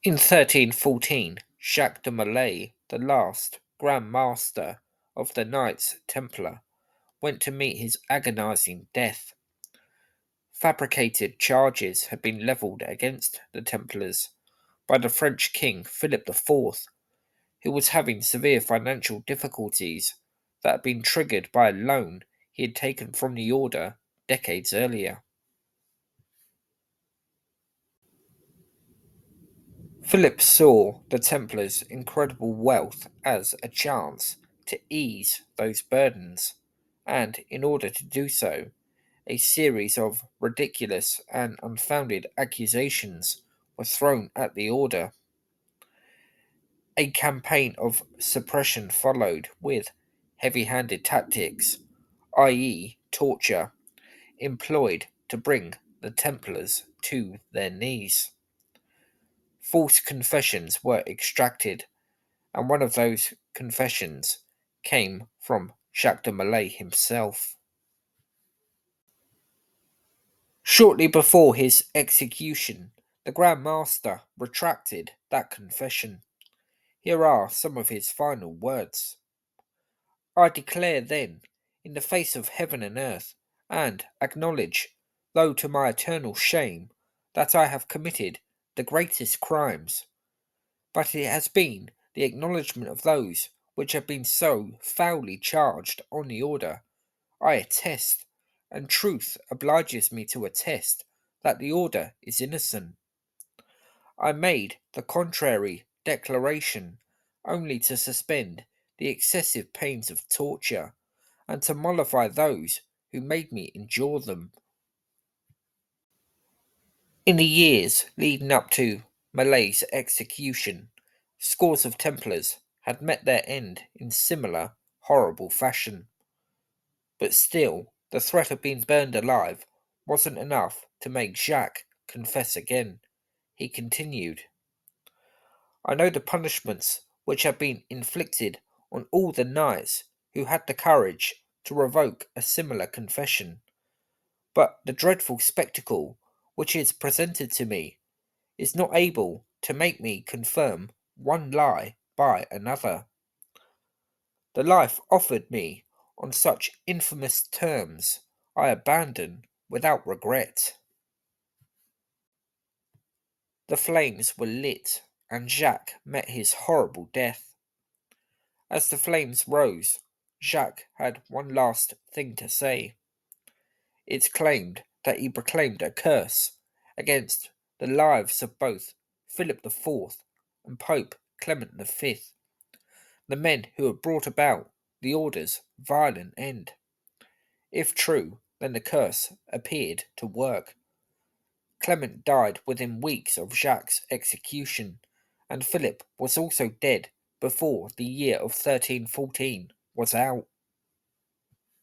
In 1314, Jacques de Molay, the last Grand Master of the Knights Templar, went to meet his agonizing death. Fabricated charges had been levelled against the Templars by the French King Philip IV, who was having severe financial difficulties that had been triggered by a loan he had taken from the order decades earlier. Philip saw the Templars' incredible wealth as a chance to ease those burdens, and in order to do so, a series of ridiculous and unfounded accusations were thrown at the order. A campaign of suppression followed, with heavy handed tactics, i.e., torture, employed to bring the Templars to their knees. False confessions were extracted, and one of those confessions came from Jacques de Molay himself. Shortly before his execution, the Grand Master retracted that confession. Here are some of his final words. I declare then, in the face of heaven and earth, and acknowledge, though to my eternal shame, that I have committed the greatest crimes. But it has been the acknowledgment of those which have been so foully charged on the order. I attest, and truth obliges me to attest, that the order is innocent. I made the contrary declaration only to suspend the excessive pains of torture, and to mollify those who made me endure them. In the years leading up to Malay's execution, scores of Templars had met their end in similar horrible fashion. But still, the threat of being burned alive wasn't enough to make Jacques confess again. He continued, I know the punishments which have been inflicted on all the knights who had the courage to revoke a similar confession, but the dreadful spectacle which is presented to me is not able to make me confirm one lie by another. The life offered me on such infamous terms I abandon without regret. The flames were lit, and Jacques met his horrible death. As the flames rose, Jacques had one last thing to say. It's claimed that he proclaimed a curse against the lives of both Philip IV and Pope Clement V, the men who had brought about the order's violent end. If true, then the curse appeared to work. Clement died within weeks of Jacques' execution, and Philip was also dead before the year of 1314 was out.